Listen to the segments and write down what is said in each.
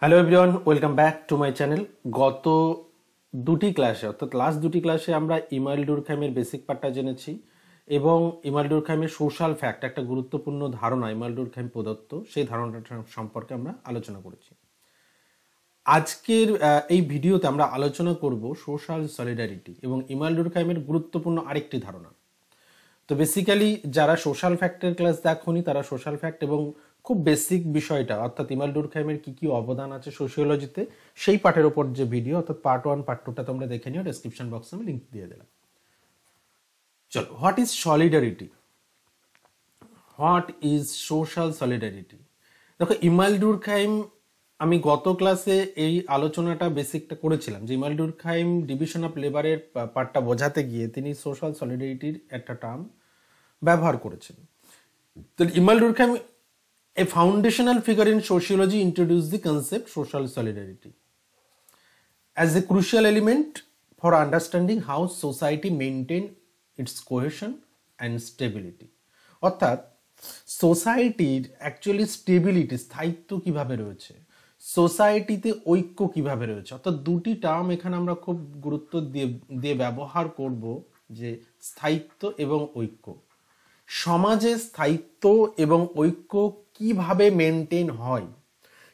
Hello everyone, welcome back to my channel. গত দুটি ক্লাসে অর্থাৎ লাস্ট দুটি ক্লাসে আমরা ইমাইল ডুরখাইমের বেসিক পার্টটা জেনেছি এবং ইমাইল ডুরখাইমের সোশ্যাল ফ্যাক্ট, একটা গুরুত্বপূর্ণ ধারণা ইমাইল ডুরখাইম প্রদত্ত, সেই ধারণাটা সম্পর্কে আমরা আলোচনা করেছি। আজকের এই ভিডিওতে আমরা আলোচনা করব সোশ্যাল সলিডারিটি এবং ইমাইল ডুরখাইমের গুরুত্বপূর্ণ আরেকটি ধারণা। তো বেসিক্যালি যারা সোশ্যাল ফ্যাক্টের ক্লাস দেখোনি তারা সোশ্যাল ফ্যাক্ট এবং খুব বেসিক বিষয়টা অর্থাৎ ইমাইল ডুরখাইমের কি কি অবদান আছে সোশিওলজিতে সেই পার্টের ওপর যে ভিডিও অর্থাৎ পার্ট 1 পার্ট 2টা তোমরা দেখে নিও, ডেসক্রিপশন বক্সে আমি লিংক দিয়ে দিলাম। চলো, what is solidarity, what is social solidarity. দেখো, ইমাইল ডুরখাইম, আমি গত ক্লাসে এই আলোচনাটা বেসিকটা করেছিলাম যে ইমাইল ডুরখাইম ডিভিশন অফ লেবারের পার্টটা বোঝাতে গিয়ে তিনি সোশ্যাল সলিডারিটির একটা টার্ম ব্যবহার করেছেন। তো email ডুরখাইম, a foundational figure in sociology, introduced the concept social solidarity as a crucial element for understanding how society maintain its cohesion and stability. অর্থাৎ সোসাইটির অ্যাকচুয়ালি স্টেবিলিটি, স্থায়িত্ব কিভাবে রয়েছে, সোসাইটিতে ঐক্য কিভাবে রয়েছে, অর্থাৎ দুটি টার্ম এখানে আমরা খুব গুরুত্ব দিয়ে ব্যবহার করব, যে স্থায়িত্ব এবং ঐক্য। সমাজে স্থায়িত্ব এবং ঐক্য কিভাবে মেনটেন হয়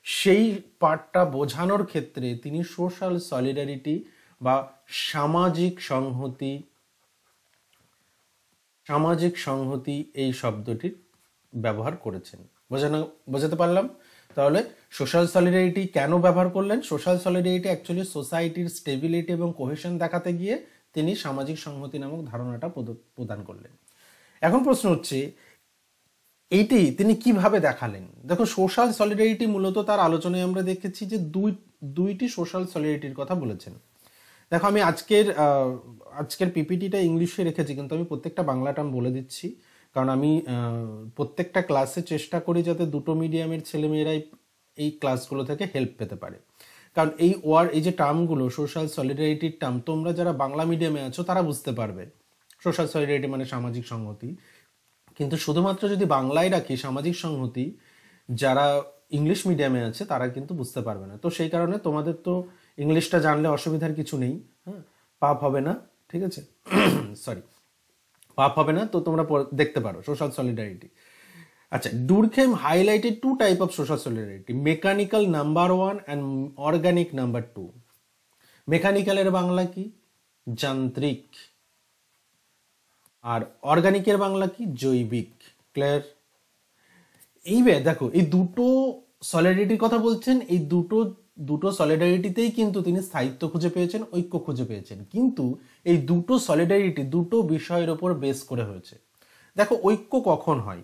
সেই পার্টটা বোঝানোর ক্ষেত্রে তিনি সোশ্যাল সলিডারিটি বা সামাজিক সংহতি এই শব্দটির ব্যবহার করেছেন। বোঝাতে পারলাম? তাহলে সোশ্যাল সলিডারিটি কেন ব্যবহার করলেন? সোশ্যাল সলিডারিটি অ্যাকচুয়ালি সোসাইটির স্টেবিলিটি এবং কোহেশন দেখাতে গিয়ে তিনি সামাজিক সংহতি নামক ধারণাটা প্রদান করলেন। এখন প্রশ্ন হচ্ছে, এইটি তিনি কিভাবে দেখালেন? দেখো, সোশ্যাল সলিডারিটি মূলত তার আলোচনায় আমরা দেখেছি যে দুইটি সোশ্যাল সলিডারিটির কথা বলেছেন। দেখো, আমি আজকের পিপিটিটা ইংলিশে রেখেছি, কিন্তু আমি প্রত্যেকটা বাংলা টার্ম বলে দিচ্ছি, কারণ আমি প্রত্যেকটা ক্লাসে চেষ্টা করি যাতে দুটো মিডিয়ামের ছেলেমেয়েরাই এই ক্লাসগুলো থেকে হেল্প পেতে পারে। কারণ এই যে টার্মগুলো, সোশ্যাল সলিডারিটির টার্ম, তোমরা যারা বাংলা মিডিয়ামে আছো তারা বুঝতে পারবে সোশ্যাল সলিডারিটি মানে সামাজিক সংহতি, কিন্তু শুধুমাত্র যদি বাংলায় রাখি সামাজিক সংহতি, যারা ইংলিশ মিডিয়ামে আছে তারা কিন্তু বুঝতে পারবে না। তো সেই কারণে তোমাদের তো ইংলিশটা জানলে অসুবিধার কিছু নেই, হ্যাঁ, পাপ হবে না, ঠিক আছে, সরি, পাপ হবে না। তো তোমরা দেখতে পারো সোশ্যাল সলিডারিটি। আচ্ছা, Durkheim highlighted two type of social solidarity, mechanical number 1 and organic number 2। মেকানিক্যালের বাংলা কি? যান্ত্রিক। আর অর্গানিকের বাংলা কি? জৈবিক। ক্লিয়ার? এইবার দেখো, এই দুটো সলিডারিটির কথা বলছেন, এই দুটো সলিডারিটিতেই কিন্তু তিনি স্থায়িত্ব খুঁজে পেয়েছেন, ঐক্য খুঁজে পেয়েছেন, কিন্তু এই দুটো সলিডারিটি দুটো বিষয়ের ওপর বেস করে হয়েছে। দেখো, ঐক্য কখন হয়?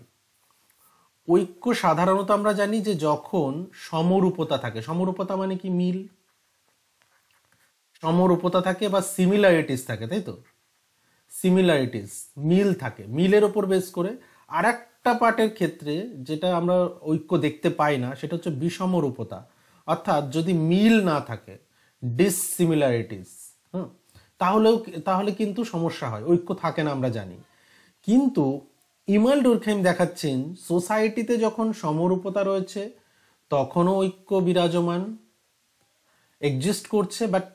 ঐক্য সাধারণত আমরা জানি যে যখন সমরূপতা থাকে। সমরূপতা মানে কি? মিল। সমরূপতা থাকে বা সিমিলারিটিস থাকে, তাই তো? সিমিলারিটিস, মিল থাকে, মিলের ওপর বেস করে। আর একটা পার্টের ক্ষেত্রে যেটা আমরা ঐক্য দেখতে পাই না, সেটা হচ্ছে বিষমরূপতা, অর্থাৎ যদি মিল না থাকে, ডিসসিমিলারিটিস, তাহলে কিন্তু সমস্যা হয়, ঐক্য থাকে না, আমরা জানি। কিন্তু ইমাইল ডুরখাইম দেখাচ্ছেন সোসাইটিতে যখন সমরূপতা রয়েছে তখনও ঐক্য বিরাজমান, এক্সিস্ট করছে, বাট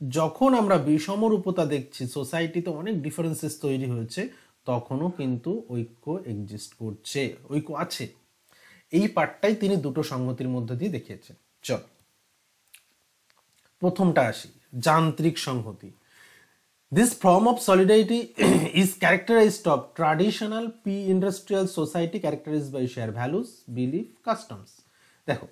যখন আমরা বিষমরূপতা দেখছি, সোসাইটিতে অনেক ডিফারেন্সেস তৈরি হয়েছে, তখনও কিন্তু ঐক্য এক্সিস্ট করছে, ঐক্য আছে। এই পার্টটাই তিনি দুটো সংহতির মধ্যে দিয়ে দেখিয়েছেন। চল, প্রথমটা আসি, যান্ত্রিক সংহতি। This form of solidarity is characterized of traditional pre-industrial society characterized by shared values, belief, customs. দেখো,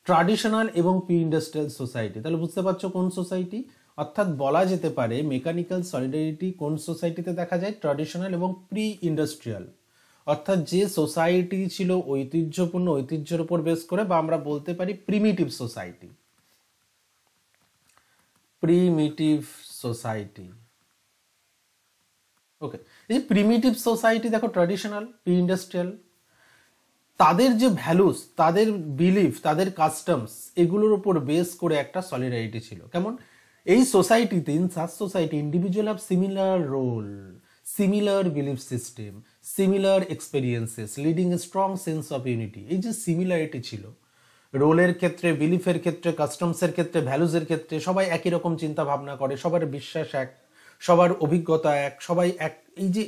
ট্রাডিশনাল এবং প্রি ইন্ডাস্ট্রিয়াল সোসাইটি, তাহলে বুঝতে পারছো কোন সোসাইটি। অর্থাৎ বলা যেতে পারে মেকানিক্যাল সলিডারিটি কোন সোসাইটিতে দেখা যায়? ট্রাডিশনাল এবং প্রি ইন্ডাস্ট্রিয়াল, অর্থাৎ যে সোসাইটি ছিল ঐতিহ্যপূর্ণ, ঐতিহ্যের উপর বেস করে, বা আমরা বলতে পারি প্রিমিটিভ সোসাইটি। প্রিমিটিভ সোসাইটি, ওকে। এই প্রিমিটিভ সোসাইটি, দেখো, ট্র্যাডিশনাল, প্রি ইন্ডাস্ট্রিয়াল, তাদের যে ভ্যালুস, তাদের বিলিফ, তাদের কাস্টমস, এগুলোর উপর বেস করে একটা সলিডারিটি ছিল। কেমন? এই সোসাইটিতে, in such society, individual have similar role, similar belief system, similar experiences, leading a strong sense of unity. এই যে সিমিলারিটি ছিল, রোলের ক্ষেত্রে, বিলিফের ক্ষেত্রে, কাস্টমসের ক্ষেত্রে, ভ্যালুজের ক্ষেত্রে সবাই একই রকম চিন্তা ভাবনা করে, সবার বিশ্বাস এক, সবার অভিজ্ঞতা এক, সবাই এক। এই যে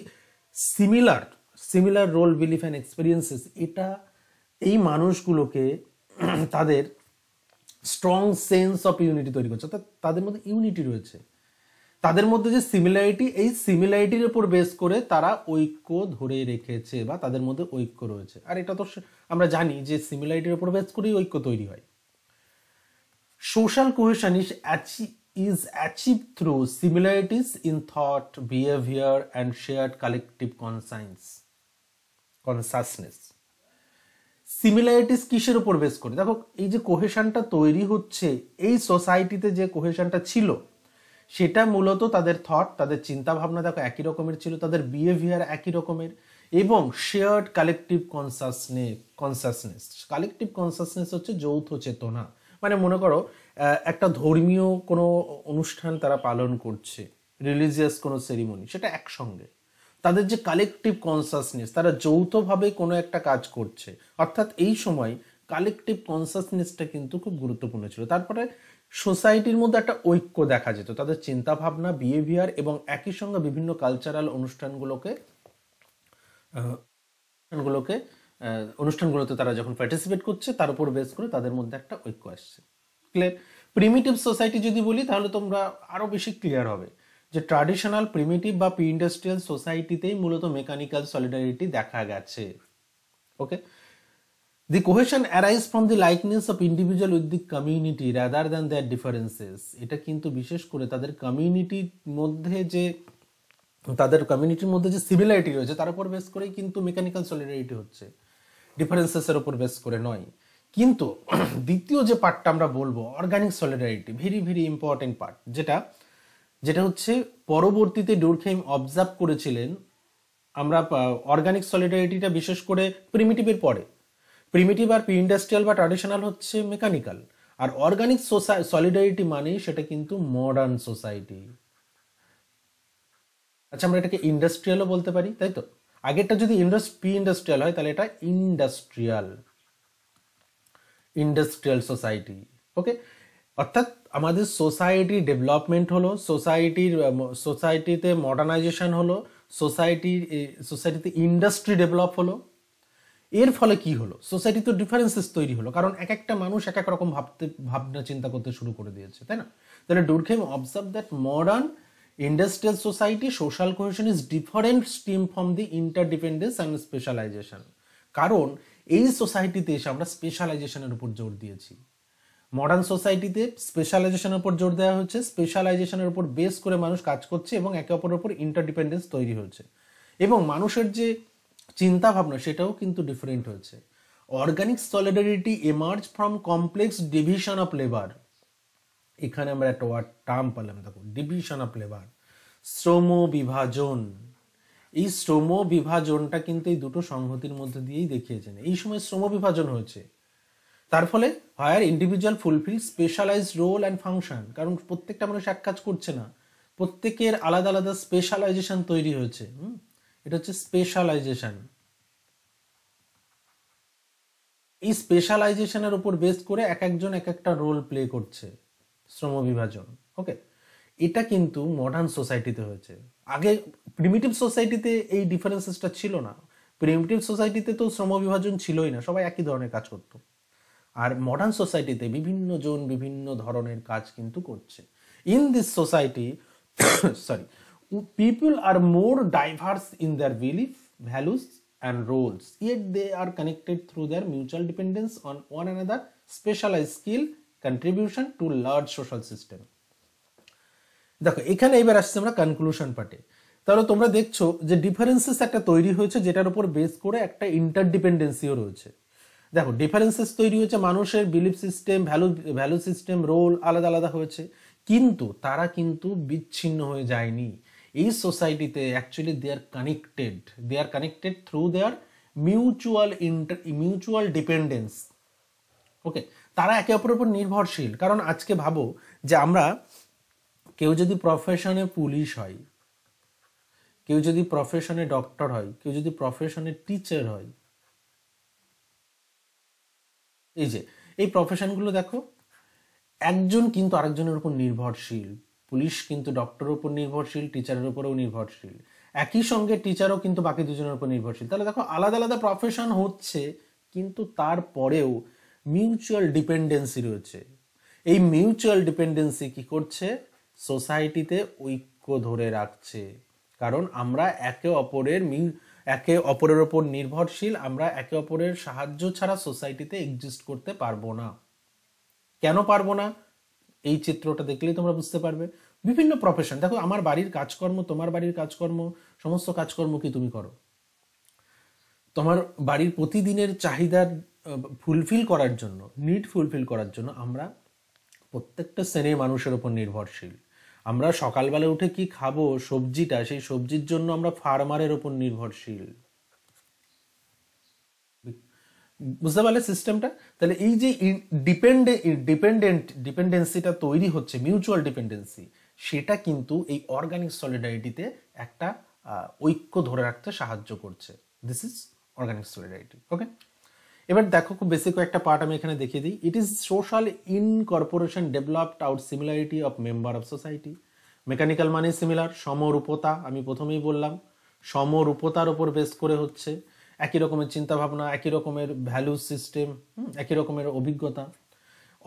similar similar role, belief and experiences, এটা এই মানুষগুলোকে তাদের স্ট্রং সেন্স অফ ইউনিটি তৈরি করছে, অর্থাৎ তাদের মধ্যে ইউনিটি রয়েছে, তাদের মধ্যে যে সিমিলারিটি, এই সিমিলারিটির উপর বেস করে তারা ঐক্য ধরে রেখেছে বা তাদের মধ্যে ঐক্য রয়েছে। আর এটা তো আমরা জানি যে সিমিলারিটির উপর বেস করেই ঐক্য তৈরি হয়। Social cohesion is achieved through similarities in thought, behavior and shared collective consciousness. Similarities কিসের উপর বেস করে? দেখো, এই যে কোহেশনটা তৈরি হচ্ছে, এই সোসাইটিতে যে কোহেশনটা ছিল সেটা মূলত তাদের থট, তাদের চিন্তা ভাবনা দেখো একই রকমের ছিল, তাদের বিহেভিয়ার একই রকমের, এবং shared collective consciousness. Collective consciousness হচ্ছে যৌথ চেতনা। মানে মনে করো একটা ধর্মীয় কোনো অনুষ্ঠান তারা পালন করছে, রিলিজিয়াস কোনো সেরিমনি, সেটা একসঙ্গে তাদের যে কালেকটিভ কনসাসনেস, তারা যৌথভাবে কোনো একটা কাজ করছে, অর্থাৎ এই সময় কালেকটিভ কনসাসনেসটা কিন্তু খুব গুরুত্বপূর্ণ ছিল। তারপরে সোসাইটির মধ্যে একটা ঐক্য দেখা যেত, তাদের চিন্তা ভাবনা, বিহেভিয়ার এবং একই সঙ্গে বিভিন্ন কালচারাল অনুষ্ঠানগুলোতে তারা যখন পার্টিসিপেট করছে, তার উপর বেস করে তাদের মধ্যে একটা ঐক্য আসছে। ক্লিয়ার? প্রিমিটিভ সোসাইটি যদি বলি তাহলে তোমরা আরো বেশি ক্লিয়ার হবে যে ট্র্যাডিশনাল, প্রিমিটিভ বা প্রি ইন্ডাস্ট্রিয়াল সোসাইটিতেই মূলত মেকানিক্যাল সলিডারিটি দেখা গেছে। ওকে, the cohesion arise from the likeness of individual with the community rather than their differences. এটা কিন্তু বিশেষ করে তাদের কমিউনিটির মধ্যে যে সিমিলারিটি রয়েছে তার উপর বেস করেই কিন্তু মেকানিক্যাল সলিডারিটি হচ্ছে, ডিফারেন্সেসের উপর বেস করে নয়। কিন্তু দ্বিতীয় যে পার্টটা আমরা বলবো, organic solidarity, very very important part, যেটা হচ্ছে পরবর্তীতে ডুরখেইম অবজার্ভ করেছিলেন। আমরা অর্গানিক সলিডারিটিটা বিশেষ করে প্রিমিটিভের পরে, প্রিমিটিভ আর প্রি ইন্ডাস্ট্রিয়াল বা ট্র্যাডিশনাল হচ্ছে মেকানিক্যাল, আর অর্গানিক সলিডারিটি মানেই সেটা কিন্তু মডার্ন সোসাইটি। আচ্ছা, আমরা এটাকে ইন্ডাস্ট্রিয়ালও বলতে পারি, তাই তো? আগেরটা যদি প্রি ইন্ডাস্ট্রিয়াল হয় তাহলে এটা ইন্ডাস্ট্রিয়াল সোসাইটি। ওকে, অর্থাৎ আমাদের সোসাইটি ডেভেলপমেন্ট হলো, সোসাইটিতে মডার্নাইজেশন হলো, সোসাইটিতে ইন্ডাস্ট্রি ডেভেলপ হলো। এর ফলে কি হলো? সোসাইটিতে ডিফারেন্সেস তৈরি হলো, কারণ এক একটা মানুষ এক এক রকম ভাবনা চিন্তা করতে শুরু করে দিয়েছে, তাই না? তাহলে Durkheim observe that modern industrial society social cohesion is different stream from the interdependence and specialization. কারণ এই সোসাইটিতে এসে আমরা স্পেশালাইজেশনের উপর জোর দিয়েছি। মডার্ন সোসাইটিতে স্পেশালাইজেশনের উপর জোর দেওয়া হচ্ছে, স্পেশালাইজেশনের উপর বেস করে মানুষ কাজ করছে এবং একে অপরের উপর ইন্টারডিপেন্ডেন্স তৈরি হচ্ছে, এবং মানুষের যে চিন্তা ভাবনা সেটাও কিন্তু ডিফারেন্ট হয়েছে। Organic solidarity emerge from complex division of labour. এখানে আমরা একটা টার্ম পেলাম, দেখো, ডিভিশন অফ লেবার, শ্রম বিভাজন। এই শ্রম বিভাজনটা কিন্তু এই দুটো সংহতির মধ্যে দিয়েই দেখিয়েছেন। এই সময় শ্রম বিভাজন হয়েছে, তার ফলে higher individual fulfil specialised role and function. কারণ প্রত্যেকটা মানুষ এক কাজ করছে না, প্রত্যেকের আলাদা আলাদা স্পেশালাইজেশন তৈরি হয়েছে। এটা হচ্ছে স্পেশালাইজেশন। এই স্পেশালাইজেশনের উপর বেস করে এক একজন এক একটা রোল প্লে করছে, শ্রম বিভাজন। ওকে, এটা কিন্তু মডার্ন সোসাইটিতে হয়েছে। আগে প্রিমিটিভ সোসাইটিতে এই ডিফারেন্সেসটা ছিল না। প্রিমিটিভ সোসাইটিতে তো শ্রম বিভাজন ছিলই না, সবাই একই ধরনের কাজ করতো। আর মডার্ন সোসাইটিতে বিভিন্ন জন বিভিন্ন ধরনের কাজ কিন্তু করছে। In this society people are more diverse in their belief, values and roles, yet they are connected through their mutual dependence on one another, specialized skill, contribution to large social system. দেখো, এখানে এবার আসছে আমরা conclusion পার্টে। তাহলে তোমরা দেখছো যে ডিফারেন্সেস একটা তৈরি হয়েছে, যেটার উপর বেস করে একটা ইন্টারডিপেন্ডেন্সিও রয়েছে। দেখো, ডিফারেন্সেস তৈরি হয়েছে, মানুষের belief system, value system, role আলাদা আলাদা হয়েছে, কিন্তু তারা কিন্তু বিচ্ছিন্ন হয়ে যায়নি। এই সোসাইটিতে actually they are connected through their mutual dependence. Okay, তারা একে অপরের উপর নির্ভরশীল। কারণ আজকে ভাবো যে আমরা, কেউ যদি প্রফেশনে পুলিশ হয়, কেউ যদি প্রফেশনে ডক্টর হয়, কেউ যদি প্রফেশনে টিচার হয়, এই যে এই প্রফেশনগুলো দেখো একজন কিন্তু আরেকজনের উপর নির্ভরশীল। পুলিশ কিন্তু ডক্টরের উপর নির্ভরশীল, টিচারের উপরেও নির্ভরশীল, একই সঙ্গে টিচারও কিন্তু বাকি দুজনের উপর নির্ভরশীল। তাহলে দেখো আলাদা আলাদা প্রফেশন হচ্ছে, কিন্তু তারপরেও মিউচুয়াল ডিপেন্ডেন্সি রয়েছে। এই মিউচুয়াল ডিপেন্ডেন্সি কি করছে? সোসাইটিতে ঐক্য ধরে রাখছে, কারণ আমরা একে অপরের ওপর নির্ভরশীল, আমরা একে অপরের সাহায্য ছাড়া সোসাইটিতে এক্সিস্ট করতে পারবো না। কেন পারবো না? এই চিত্রটা দেখলেই তোমরা বুঝতে পারবে। বিভিন্ন প্রফেশন দেখো, আমার বাড়ির কাজকর্ম, তোমার বাড়ির কাজকর্ম, সমস্ত কাজকর্ম কি তুমি করো? তোমার বাড়ির প্রতিদিনের চাহিদা ফুলফিল করার জন্য, নিড ফুলফিল করার জন্য আমরা প্রত্যেকটা শ্রেণীর মানুষের উপর নির্ভরশীল। আমরা সকালবেলা উঠে কি খাবো, সবজিটা, সেই সবজির জন্য আমরা ফার্মারের উপর নির্ভরশীল। বুঝতে পারলে সিস্টেমটা? তাহলে এই যে ডিপেন্ডেন্সিটা তৈরি হচ্ছে, মিউচুয়াল ডিপেন্ডেন্সি, সেটা কিন্তু এই অর্গানিক সলিডারিটিতে একটা ঐক্য ধরে রাখতে সাহায্য করছে। This is organic solidarity. Okay, এবার দেখো খুব বেসিক একটা পার্ট আমি এখানে দেখিয়ে দিই। It is social incorporation developed out similarity of member of society. Mechanical মানে সিমিলার, সমরূপতা, আমি প্রথমেই বললাম সমরূপতার উপর বেস করে হচ্ছে, একই রকমের চিন্তাভাবনা, একই রকমের ভ্যালু সিস্টেম, একই রকমের অভিজ্ঞতা।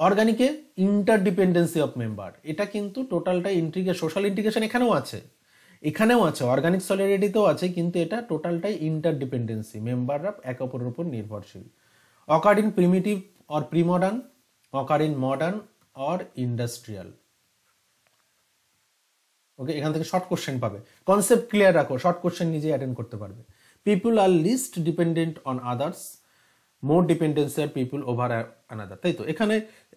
অর্গানিকে ইন্টারডিপেন্ডেন্সি অফ মেম্বার, এটা কিন্তু টোটালটাই সোশ্যাল ইন্টিগ্রেশন এখানেও আছে, অর্গানিক সলিডারিটিতেও আছে, কিন্তু এটা টোটালটাই ইন্টারডিপেন্ডেন্সি, মেম্বাররা একে অপরের উপর নির্ভরশীল। Occur in primitive or premodern, occur in modern or industrial. Okay, এখান থেকে শর্ট কোশ্চেন পাবে, কনসেপ্ট ক্লিয়ার রাখো, শর্ট কোশ্চেন নিজেই অ্যাটেন্ড করতে পারবে। People are least dependent on others, more dependency are people over another. তাই তো, এখানে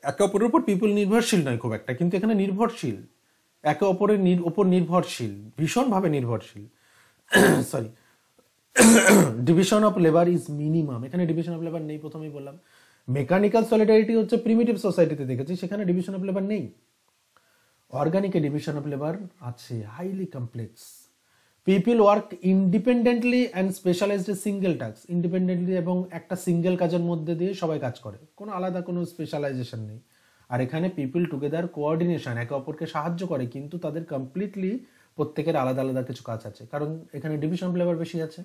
একে অপরের উপর পিপুল নির্ভরশীল নয় খুব একটা, কিন্তু এখানে নির্ভরশীল, একে অপরের উপর নির্ভরশীল, ভীষণভাবে নির্ভরশীল। Sorry, division of labour is minimum, এখানে ডিভিশন অফ লেবার নেই, প্রথমেই বললাম। মেকানিক্যাল সলিডারিটি হচ্ছে প্রিমিটিভ সোসাইটিতে দেখেছি, সেখানে ডিভিশন অফ লেবার নেই। অর্গানিকে ডিভিশন অফ লেবার আছে, highly complex. People work independently and specialised single task, independently এবং একটা সিঙ্গেল কাজের মধ্যে দিয়ে সবাই কাজ করে, কোনো আলাদা কোনো স্পেশালাইজেশন নেই। আর এখানে পিপল টুগেদার কোঅর্ডিনেশন, একে অপরকে সাহায্য করে, কিন্তু তাদের কমপ্লিটলি প্রত্যেকের আলাদা আলাদা কিছু কাজ আছে, কারণ এখানে ডিভিশন অফ লেবার বেশি আছে।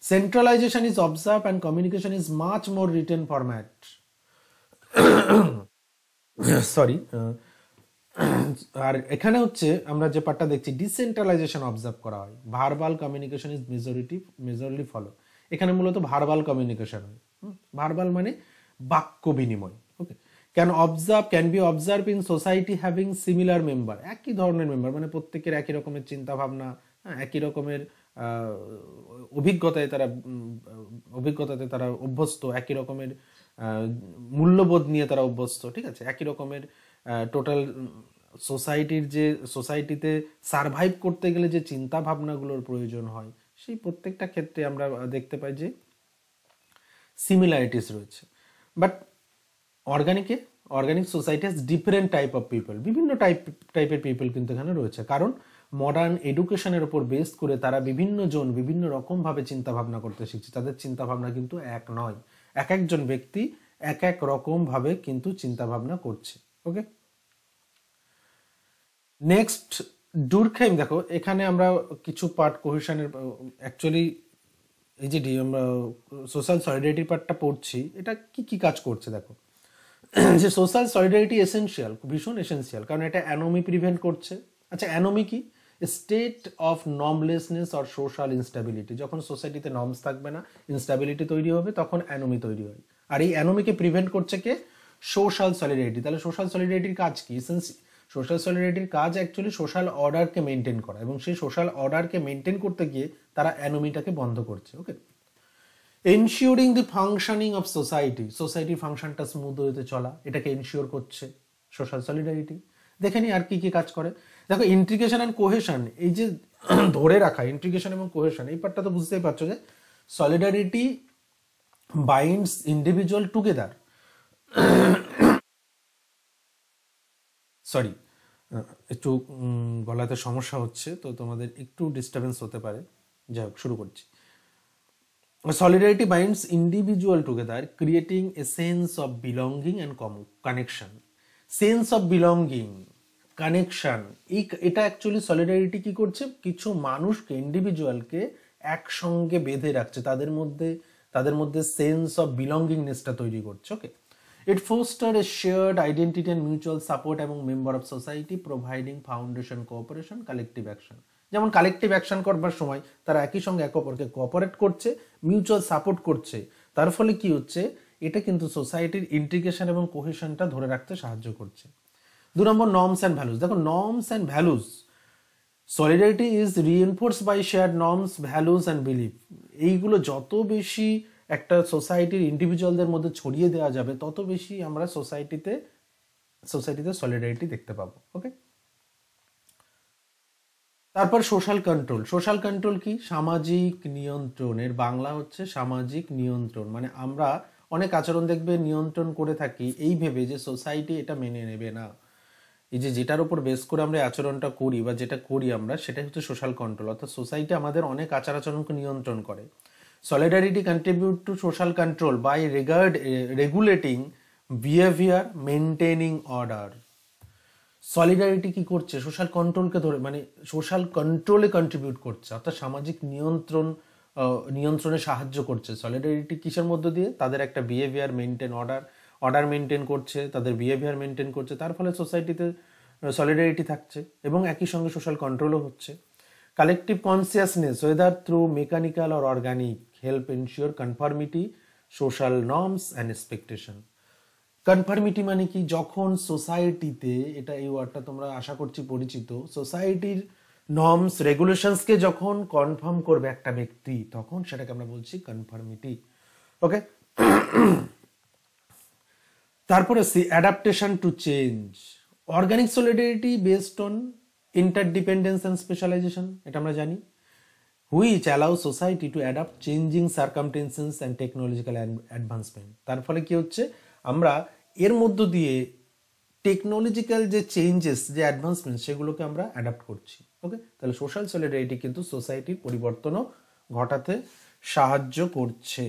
Centralization is observe and communication is much more written format. Sorry, আর এখানে হচ্ছে আমরা যে পার্টটা দেখছি, ডিসেন্ট্রালাইজেশন অবজার্ভ করা হয়, verbal communication is majorly follow. এখানে মূলত ভার্বাল কমিউনিকেশন হয়। ভার্বাল মানে বাক্য বিনিময়। Okay, can be observe in society having similar member, একই ধরনের মেম্বার, মানে প্রত্যেকের একই রকমের চিন্তা ভাবনা, একই রকমের অভিজ্ঞতাতে তারা অভ্যস্ত, একই রকমের মূল্যবোধ নিয়ে তারা অভ্যস্ত, ঠিক আছে, একই রকমের টোটাল সোসাইটিতে সারভাইভ করতে গেলে যে চিন্তা ভাবনাগুলোর প্রয়োজন হয়, সেই প্রত্যেকটা ক্ষেত্রে আমরা দেখতে পাই যে সিমিলারিটিস রয়েছে। But organic society has different type of people, বিভিন্ন টাইপের পিপল কিন্তু এখানে রয়েছে, কারণ মডার্ন এডুকেশনের উপর বেস করে তারা বিভিন্ন রকমভাবে চিন্তা ভাবনা করতে শিখছে। তাদের চিন্তা ভাবনা কিন্তু এক নয়, এক একজন ব্যক্তি এক এক রকমভাবে কিন্তু চিন্তা ভাবনা করছে। ওকে, নেক্সট ডুরখাইম। দেখো এখানে আমরা কিছু পার্ট কোহেশনের, অ্যাকচুয়ালি এই যে আমরা সোশ্যাল সলিডারিটি পার্টটা পড়ছি, এটা কি কাজ করছে দেখো। যে সোশ্যাল সলিডারিটি এসেনশিয়াল, ভীষণ এসেনশিয়াল, কারণ এটা অ্যানোমি প্রিভেন্ট করছে। আচ্ছা, অ্যানোমি কি? State of normlessness or social instability. যখন সোসাইটিতে নর্মস থাকবে না, ইনস্টেবিলিটি তৈরি হবে, তখন অ্যানোমি তৈরি হয়। আর এই অ্যানোমিকে প্রিভেন্ট করছে কে? Social solidarity. তাহলে সোশ্যাল সলিডারিটির কাজ কি? সোশ্যাল সলিডারিটির কাজ অ্যাকচুয়ালি সোশ্যাল অর্ডারকে মেনটেন করা, এবং সেই সোশ্যাল অর্ডারকে মেনটেন করতে গিয়ে তারা অ্যানোমিটাকে বন্ধ করছে। ওকে, এনশিওরিং দি ফাংশনিং অফ সোসাইটির ফাংশনটা স্মুথ হতে চলা, এটাকে এনশিওর করছে সোশ্যাল সলিডারিটি। দেখে নি আর কি কাজ করে। দেখো, ইন্টিগ্রেশন অ্যান্ড কোহেশন, এই যে ধরে রাখা ইন্টিগ্রেশন এবং কোহেশন, এই পার্টটা তো বুঝতেই পারছো যে solidarity binds individual together. Sorry, একটু গলাতে সমস্যা হচ্ছে, তো তোমাদের একটু ডিস্টারবেন্স হতে পারে। যাই হোক, শুরু করছি। Solidarity binds individual together, creating a sense of belonging and connection. Sense of belonging, connection, এটা অ্যাকচুয়ালি সলিডারিটি কি করছে, কিছু মানুষকে, ইন্ডিভিজুয়ালকে একসঙ্গে বেঁধে রাখছে, তাদের মধ্যে সেন্স অফ বিলঙ্গিংনেসটা তৈরি করছে। Okay, it foster a shared identity and mutual support এবং member of society, providing foundation, cooperation, collective action. যেমন কালেকটিভ অ্যাকশন করবার সময় তারা একই সঙ্গে একে অপরকে কোঅপারেট করছে, মিউচুয়াল সাপোর্ট করছে, তার ফলে কি হচ্ছে, এটা কিন্তু সোসাইটির ইন্টিগ্রেশন এবং কোহেশনটা ধরে রাখতে সাহায্য করছে। 2 নম্বর, নর্মস অ্যান্ড ভ্যালুস। দেখো, norms and values, solidarity is reinforced by shared norms, values and belief. এইগুলো যত বেশি একটা সোসাইটির ইন্ডিভিজুয়ালদের মধ্যে ছড়িয়ে দেওয়া যাবে, তত বেশি আমরা সোসাইটিতে সলিডারিটি দেখতে পাবো। ওকে, তারপর সোশ্যাল কন্ট্রোল। সোশ্যাল কন্ট্রোল কি, সামাজিক নিয়ন্ত্রণের বাংলা হচ্ছে সামাজিক নিয়ন্ত্রণ। মানে আমরা অনেক আচরণ দেখবে নিয়ন্ত্রণ করে থাকি এই ভেবে যে সোসাইটি এটা মেনে নেবে না। এই যেটার উপর বেস করে আমরা আচরণটা করি বা যেটা করি আমরা, সেটা হচ্ছে সোশ্যাল কন্ট্রোল। অর্থাৎ সোসাইটি আমাদের অনেক আচার আচরণকে নিয়ন্ত্রণ করে। Solidarity contribute to social control by regulating behaviour, maintaining order. Solidarity কি করছে, সোশ্যাল কন্ট্রোলকে ধরে, মানে সোশ্যাল কন্ট্রোলে কন্ট্রিবিউট করছে, অর্থাৎ সামাজিক নিয়ন্ত্রণে সাহায্য করছে। সলিডারিটি কিসের মধ্য দিয়ে, তাদের একটা বিহেভিয়ার মেনটেন, অর্ডার মেনটেন করছে, তাদের বিহেভিয়ার মেনটেন করছে, তার ফলে সোসাইটিতে সলিডারিটি থাকছে এবং একই সঙ্গে সোশ্যাল কন্ট্রোলও হচ্ছে। Collective consciousness, weather through mechanical or organic, help ensure conformity, social norms and expectation. Conformity মানে কি, যখন সোসাইটিতে, এটা এই ওয়ার্ডটা তোমরা আশা করছি পরিচিত, সোসাইটির নর্মস রেগুলেশনসকে যখন কনফার্ম করবে একটা ব্যক্তি, তখন সেটাকে আমরা বলছি কনফর্মিটি। ওকে, তারপরে adaptation to change. Organic solidarity based on interdependence and specialization, এটা আমরা জানি, which allow society to adapt changing circumstances and technological advancement. তার ফলে কি হচ্ছে, আমরা এর মধ্য দিয়ে টেকনোলজিক্যাল যে চেঞ্জেস, যে অ্যাডভান্সমেন্ট, সেগুলোকে আমরা অ্যাডাপ্ট করছি। ওকে, তাহলে সোশ্যাল সলিডারিটি কিন্তু সোসাইটির পরিবর্তনও ঘটাতে সাহায্য করছে।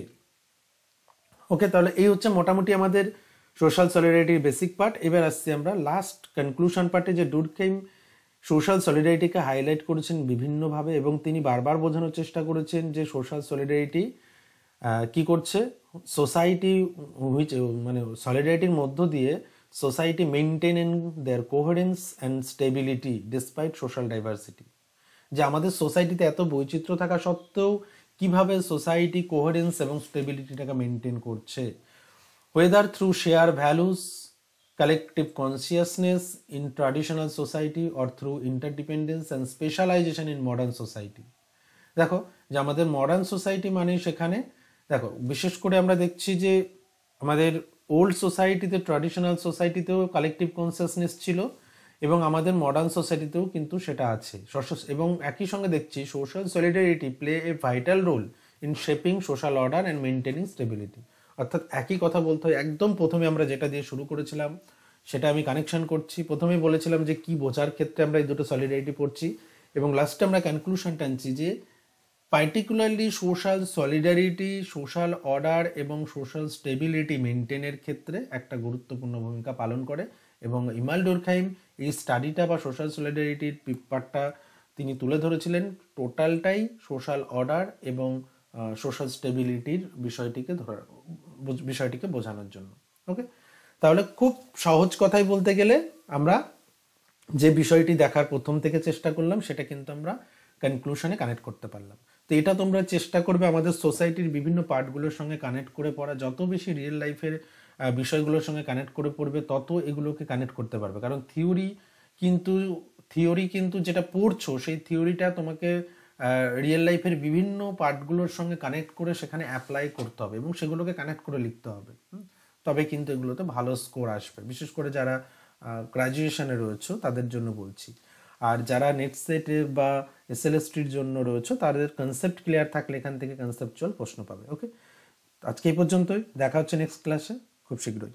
ওকে, তাহলে এই হচ্ছে মোটামুটি আমাদের সোশ্যাল সলিডারিটির বেসিক পার্ট। এবার আসছি আমরা লাস্ট কনক্লুশন পার্টে, যে ডুরকেইম সোশ্যাল সলিডারিটিকে হাইলাইট করেছেন বিভিন্নভাবে এবং তিনি বারবার বোঝানোর চেষ্টা করেছেন যে সোশ্যাল সলিডারিটি কি করছে, সোসাইটি মানে সলিডারিটির মধ্য দিয়ে society maintain there coherence and stability despite social diversity. যে আমাদের সোসাইটিতে এত বৈচিত্র্য থাকা সত্ত্বেও কিভাবে সোসাইটি কোহেরেন্স এবং স্টেবিলিটিটাকে মেনটেন করছে, whether through shared values, collective consciousness in traditional society or through interdependence and specialization in modern society। দেখো, যে আমাদের মডার্ন সোসাইটি মানে সেখানে দেখো বিশেষ করে আমরা দেখছি যে আমাদের ওল্ড সোসাইটিতে, ট্র্যাডিশনাল সোসাইটিতেও কালেকটিভ কনসিয়াসনেস ছিল এবং আমাদের মডার্ন সোসাইটিতেও কিন্তু সেটা আছে। এবং একই সঙ্গে দেখছি social solidarity play a vital role in shaping social order and maintaining stability. অর্থাৎ একই কথা বলতে হয়, একদম প্রথমে আমরা যেটা দিয়ে শুরু করেছিলাম সেটা আমি কানেকশন করছি। প্রথমেই বলেছিলাম যে কি বোঝার ক্ষেত্রে আমরা এই দুটো সলিডারিটি পড়ছি এবং লাস্টে আমরা কনক্লুশন টানছি যে particularly social solidarity, social order এবং সোশ্যাল স্টেবিলিটি মেনটেনের ক্ষেত্রে একটা গুরুত্বপূর্ণ ভূমিকা পালন করে। এবং ইমাইল ডুরখাইম এই স্টাডিটা বা সোশ্যাল সলিডারিটির পেপারটা তিনি তুলে ধরেছিলেন টোটালটাই সোশ্যাল অর্ডার এবং সোশ্যাল স্টেবিলিটির বিষয়টিকে বোঝানোর জন্য। ওকে, তাহলে খুব সহজ কথাই বলতে গেলে আমরা যে বিষয়টি দেখার প্রথম থেকে চেষ্টা করলাম সেটা কিন্তু আমরা কনক্লুশনে কানেক্ট করতে পারলাম। তো এটা তোমরা চেষ্টা করবে আমাদের সোসাইটির বিভিন্ন পার্টগুলোর সঙ্গে কানেক্ট করে পড়া। যত বেশি রিয়েল লাইফের বিষয়গুলোর সঙ্গে কানেক্ট করে পড়বে তত এগুলোকে কানেক্ট করতে পারবে। কারণ থিওরি কিন্তু যেটা পড়ছো সেই থিওরিটা তোমাকে রিয়েল লাইফের বিভিন্ন পার্টগুলোর সঙ্গে কানেক্ট করে সেখানে অ্যাপ্লাই করতে হবে এবং সেগুলোকে কানেক্ট করে লিখতে হবে, তবে কিন্তু এগুলোতে ভালো স্কোর আসবে। বিশেষ করে যারা গ্র্যাজুয়েশনে রয়েছে তাদের জন্য বলছি, আর যারা নেট সেটে বা এসএলএসটির জন্য রয়েছে তাদের কনসেপ্ট ক্লিয়ার থাকলে এখান থেকে কনসেপচুয়াল প্রশ্ন পাবে। ওকে, আজকে এই পর্যন্তই, দেখা হচ্ছে নেক্সট ক্লাসে খুব শীঘ্রই।